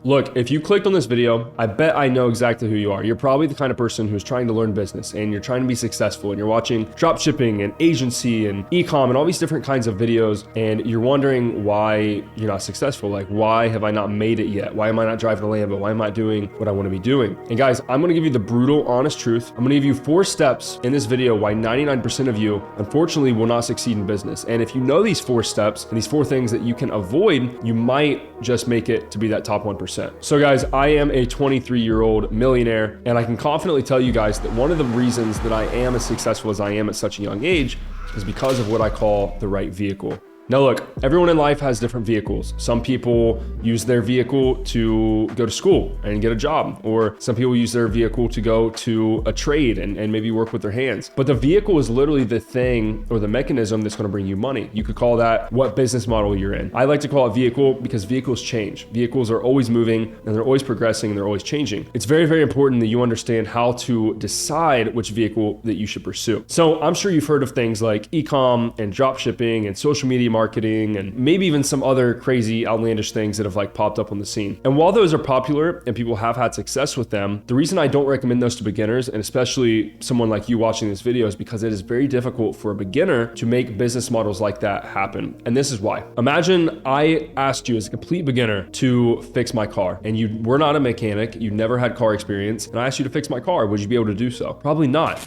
Look, if you clicked on this video, I bet I know exactly who you are. You're probably the kind of person who's trying to learn business and you're trying to be successful and you're watching drop shipping and agency and e-com and all these different kinds of videos and you're wondering why you're not successful. Like, why have I not made it yet? Why am I not driving a Lambo? Why am I doing what I want to be doing? And guys, I'm going to give you the brutal, honest truth. I'm going to give you 4 steps in this video why 99% of you, unfortunately, will not succeed in business. And if you know these 4 steps and these 4 things that you can avoid, you might just make it to be that top 1%. So guys, I am a 23-year-old millionaire, and I can confidently tell you guys that one of the reasons that I am as successful as I am at such a young age is because of what I call the right vehicle. Now look, everyone in life has different vehicles. Some people use their vehicle to go to school and get a job, or some people use their vehicle to go to a trade and maybe work with their hands. But the vehicle is literally the thing or the mechanism that's gonna bring you money. You could call that what business model you're in. I like to call it vehicle because vehicles change. Vehicles are always moving and they're always progressing and they're always changing. It's very, very important that you understand how to decide which vehicle that you should pursue. So I'm sure you've heard of things like e-com and drop shipping and social media marketing, and maybe even some other crazy outlandish things that have like popped up on the scene. And while those are popular and people have had success with them, the reason I don't recommend those to beginners, and especially someone like you watching this video, is because it is very difficult for a beginner to make business models like that happen. And this is why. Imagine I asked you as a complete beginner to fix my car, and you were not a mechanic, you never had car experience, and I asked you to fix my car. Would you be able to do so? Probably not.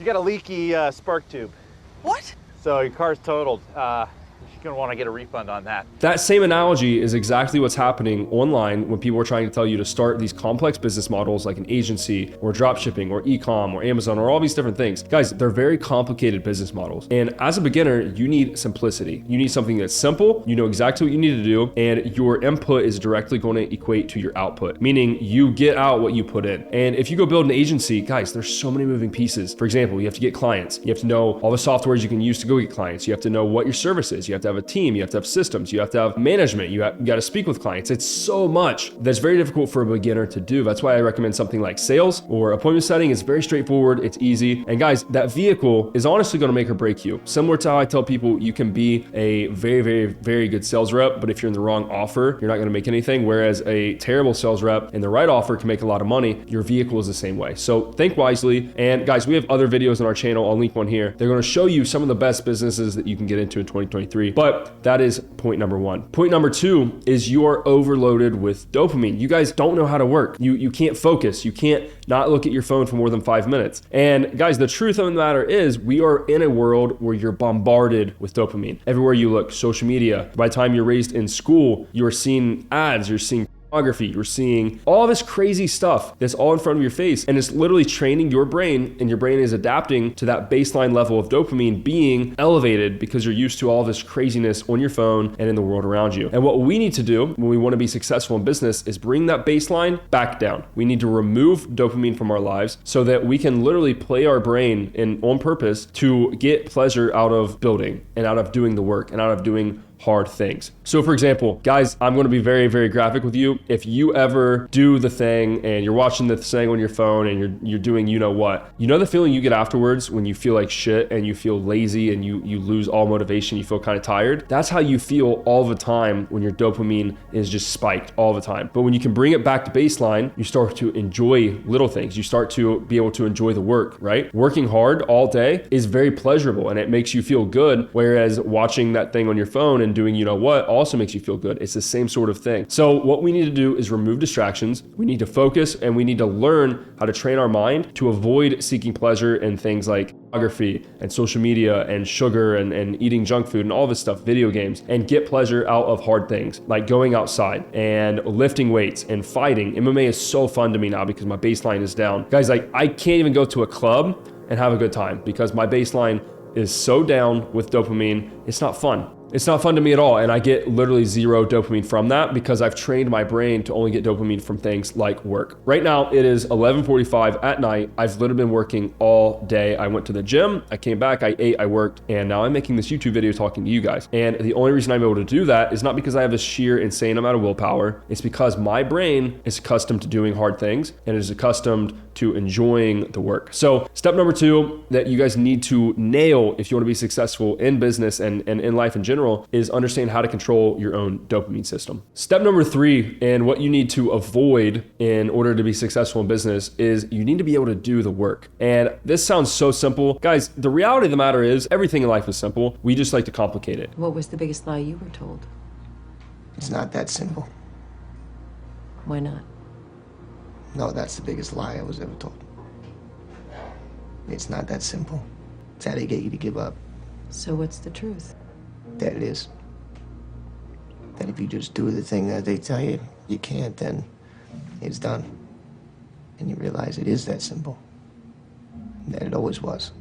You got a leaky spark tube. What? So your car's totaled. You're gonna want to get a refund on that. That same analogy is exactly what's happening online when people are trying to tell you to start these complex business models like an agency or drop shipping or e-com or Amazon or all these different things. Guys, they're very complicated business models. And as a beginner, you need simplicity. You need something that's simple, you know exactly what you need to do, and your input is directly going to equate to your output, meaning you get out what you put in. And if you go build an agency, guys, there's so many moving pieces. For example, you have to get clients. You have to know all the softwares you can use to go get clients. You have to know what your service is. You have to have a team, you have to have systems, you have to have management, you got to speak with clients. It's so much that's very difficult for a beginner to do. That's why I recommend something like sales or appointment setting. It's very straightforward, it's easy. And guys, that vehicle is honestly going to make or break you. Similar to how I tell people you can be a very, very, very good sales rep, but if you're in the wrong offer, you're not going to make anything. Whereas a terrible sales rep in the right offer can make a lot of money. Your vehicle is the same way. So think wisely. And guys, we have other videos on our channel. I'll link one here. They're going to show you some of the best businesses that you can get into in 2023. But that is point number 1. Point number 2 is you are overloaded with dopamine. You guys don't know how to work. You can't focus. You can't not look at your phone for more than 5 minutes. And guys, the truth of the matter is we are in a world where you're bombarded with dopamine. Everywhere you look, social media. By the time you're raised in school, you're seeing ads, you're seeing pornography, you're seeing all this crazy stuff that's all in front of your face, and it's literally training your brain, and your brain is adapting to that baseline level of dopamine being elevated because you're used to all this craziness on your phone and in the world around you. And what we need to do when we want to be successful in business is bring that baseline back down. We need to remove dopamine from our lives so that we can literally play our brain on purpose to get pleasure out of building and out of doing the work and out of doing hard things. So for example, guys, I'm going to be very, very graphic with you. If you ever do the thing and you're watching the thing on your phone and you're doing you know what, you know the feeling you get afterwards when you feel like shit and you feel lazy and you lose all motivation, you feel kind of tired? That's how you feel all the time when your dopamine is just spiked all the time. But when you can bring it back to baseline, you start to enjoy little things. You start to be able to enjoy the work, right? Working hard all day is very pleasurable and it makes you feel good, whereas watching that thing on your phone and doing you know what also makes you feel good. It's the same sort of thing. So what we need to do is remove distractions. We need to focus and we need to learn how to train our mind to avoid seeking pleasure in things like pornography and social media and sugar and eating junk food and all this stuff, video games, and get pleasure out of hard things like going outside and lifting weights and fighting. MMA is so fun to me now because my baseline is down. Guys, like I can't even go to a club and have a good time because my baseline is so down with dopamine. It's not fun. It's not fun to me at all, and I get literally zero dopamine from that because I've trained my brain to only get dopamine from things like work. Right now, it is 11:45 at night. I've literally been working all day. I went to the gym, I came back, I ate, I worked, and now I'm making this YouTube video talking to you guys. And the only reason I'm able to do that is not because I have a sheer insane amount of willpower. It's because my brain is accustomed to doing hard things and is accustomed to enjoying the work. So step number 2 that you guys need to nail if you want to be successful in business and in life in general general, is understand how to control your own dopamine system. Step number 3, and what you need to avoid in order to be successful in business, is you need to be able to do the work. And this sounds so simple. Guys, the reality of the matter is everything in life is simple. We just like to complicate it. What was the biggest lie you were told? It's not that simple. Why not? No, that's the biggest lie I was ever told. It's not that simple. It's how they get you to give up. So what's the truth? That it is. That if you just do the thing that they tell you you can't, then it's done. And you realize it is that simple. That it always was.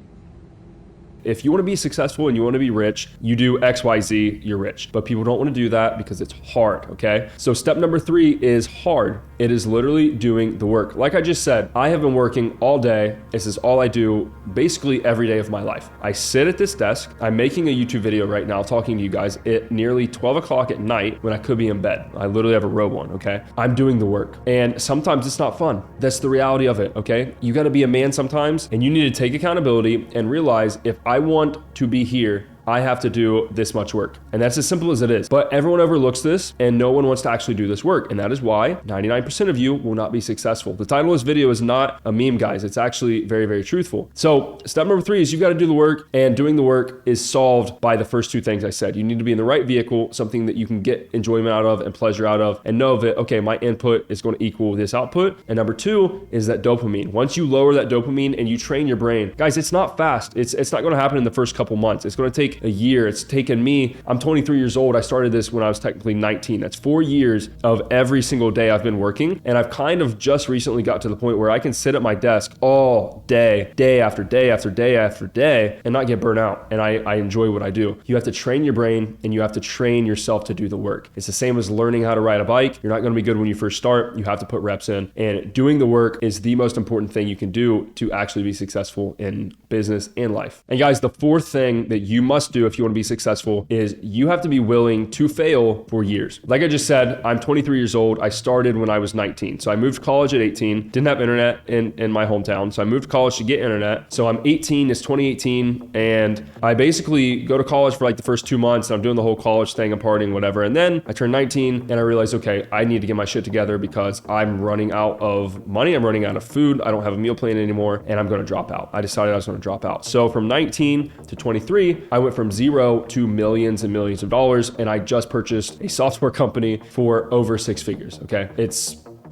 If you want to be successful and you want to be rich, you do XYZ, you're rich. But people don't want to do that because it's hard, okay? So step number 3 is hard. It is literally doing the work. Like I just said, I have been working all day. This is all I do basically every day of my life. I sit at this desk. I'm making a YouTube video right now talking to you guys at nearly 12 o'clock at night when I could be in bed. I literally have a robe on, okay? I'm doing the work. And sometimes it's not fun. That's the reality of it, okay? You got to be a man sometimes, and you need to take accountability and realize if I want to be here, I have to do this much work. And that's as simple as it is. But everyone overlooks this and no one wants to actually do this work. And that is why 99% of you will not be successful. The title of this video is not a meme, guys. It's actually very, very truthful. So step number 3 is you've got to do the work, and doing the work is solved by the first 2 things I said. You need to be in the right vehicle, something that you can get enjoyment out of and pleasure out of, and know that, okay, my input is going to equal this output. And number 2 is that dopamine. Once you lower that dopamine and you train your brain, guys, it's not fast. It's not going to happen in the first couple months. It's going to take a year. It's taken me, I'm 23 years old. I started this when I was technically 19. That's 4 years of every single day I've been working. And I've kind of just recently got to the point where I can sit at my desk all day, day after day after day after day, and not get burnt out. And I enjoy what I do. You have to train your brain and you have to train yourself to do the work. It's the same as learning how to ride a bike. You're not going to be good when you first start. You have to put reps in, and doing the work is the most important thing you can do to actually be successful in business and life. And guys, the 4th thing that you must do if you want to be successful is you have to be willing to fail for years. Like I just said, I'm 23 years old. I started when I was 19. So I moved to college at 18, didn't have internet in my hometown. So I moved to college to get internet. So I'm 18, it's 2018. And I basically go to college for like the first 2 months. And I'm doing the whole college thing and partying, whatever. And then I turn 19 and I realized, okay, I need to get my shit together because I'm running out of money. I'm running out of food. I don't have a meal plan anymore. And I'm going to drop out. I decided I was going to drop out. So from 19 to 23, I went from 0 to millions and millions of dollars. And I just purchased a software company for over 6 figures. Okay.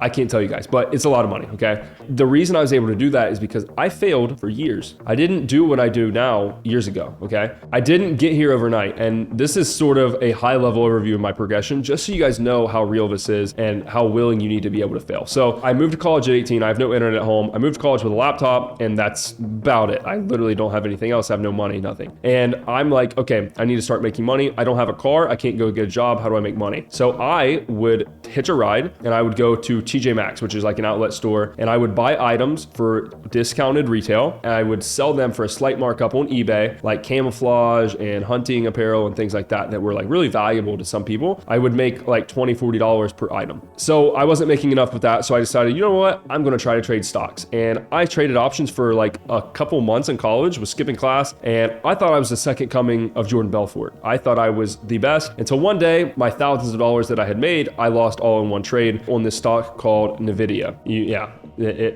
I can't tell you guys, but it's a lot of money, okay? The reason I was able to do that is because I failed for years. I didn't do what I do now years ago, okay? I didn't get here overnight, and this is sort of a high-level overview of my progression, just so you guys know how real this is and how willing you need to be able to fail. So I moved to college at 18. I have no internet at home. I moved to college with a laptop, and that's about it. I literally don't have anything else. I have no money, nothing. And I'm like, okay, I need to start making money. I don't have a car. I can't go get a job. How do I make money? So I would hitch a ride, and I would go to TJ Maxx, which is like an outlet store, and I would buy items for discounted retail, and I would sell them for a slight markup on eBay, like camouflage and hunting apparel and things like that were like really valuable to some people. I would make like $20, $40 per item. So I wasn't making enough with that, so I decided, you know what, I'm gonna try to trade stocks. And I traded options for like a couple months in college, was skipping class, and I thought I was the second coming of Jordan Belfort. I thought I was the best, until one day, my thousands of dollars that I had made, I lost all in one trade on this stock called Nvidia.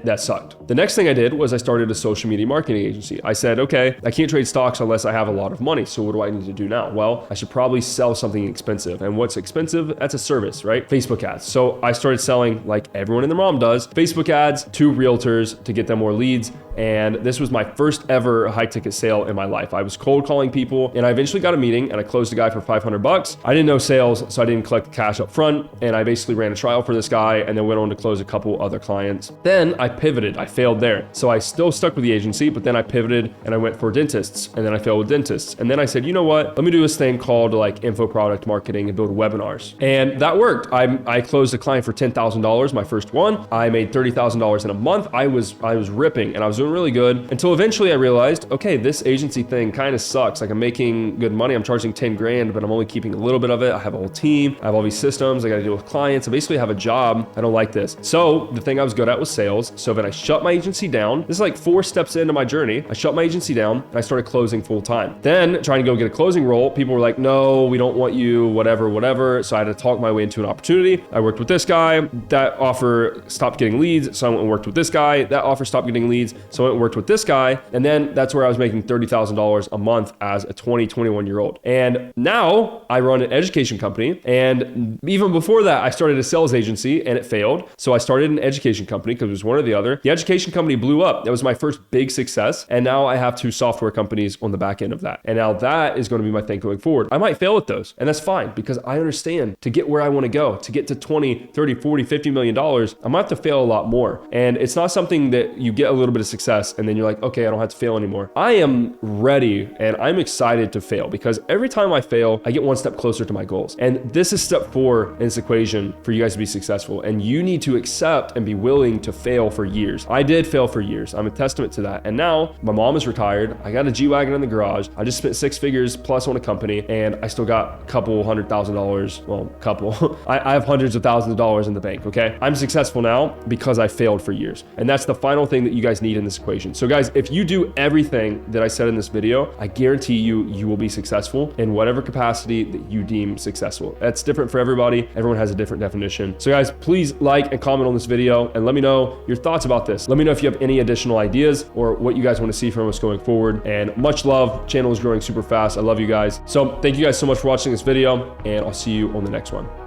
That sucked. The next thing I did was I started a social media marketing agency. I said, okay, I can't trade stocks unless I have a lot of money. So what do I need to do now? Well, I should probably sell something expensive. And what's expensive? That's a service, right? Facebook ads. So I started selling, like everyone and their mom does, Facebook ads to realtors to get them more leads. And this was my first ever high ticket sale in my life. I was cold calling people, and I eventually got a meeting and I closed a guy for $500. I didn't know sales, so I didn't collect the cash up front. And I basically ran a trial for this guy and then went on to close a couple other clients. Then I pivoted. I failed there. So I still stuck with the agency, but then I pivoted and I went for dentists, and then I failed with dentists. And then I said, you know what? Let me do this thing called like info product marketing and build webinars. And that worked. I closed a client for $10,000, my first one. I made $30,000 in a month. I was ripping, and I was doing doing really good, until eventually I realized, okay, this agency thing kind of sucks. Like I'm making good money. I'm charging 10 grand, but I'm only keeping a little bit of it. I have a whole team. I have all these systems. I got to deal with clients. I basically have a job. I don't like this. So the thing I was good at was sales. So then I shut my agency down. This is like 4 steps into my journey. I shut my agency down and I started closing full time. Then trying to go get a closing role, people were like, no, we don't want you, whatever. So I had to talk my way into an opportunity. I worked with this guy. That offer stopped getting leads. So I went and worked with this guy. That offer stopped getting leads. So I went and worked with this guy. And then that's where I was making $30,000 a month as a 21-year-old. And now I run an education company. And even before that, I started a sales agency and it failed. So I started an education company because it was one or the other. The education company blew up. That was my first big success. And now I have 2 software companies on the back end of that. And now that is going to be my thing going forward. I might fail at those. And that's fine because I understand to get where I want to go, to get to 20, 30, 40, $50 million, I might have to fail a lot more. And it's not something that you get a little bit of success and then you're like, okay, I don't have to fail anymore. I am ready and I'm excited to fail because every time I fail, I get one step closer to my goals. And this is step 4 in this equation for you guys to be successful. And you need to accept and be willing to fail for years. I did fail for years. I'm a testament to that. And now my mom is retired. I got a G-Wagon in the garage. I just spent 6 figures plus on a company and I still got a couple $100,000. Well, couple. I have hundreds of thousands of dollars in the bank, okay? I'm successful now because I failed for years. And that's the final thing that you guys need in this equation. So guys, if you do everything that I said in this video, I guarantee you will be successful in whatever capacity that you deem successful. That's different for everybody. Everyone has a different definition. So guys, please like and comment on this video and let me know your thoughts about this. Let me know if you have any additional ideas or what you guys want to see from us going forward. And much love. Channel is growing super fast. I love you guys. So thank you guys so much for watching this video and I'll see you on the next one.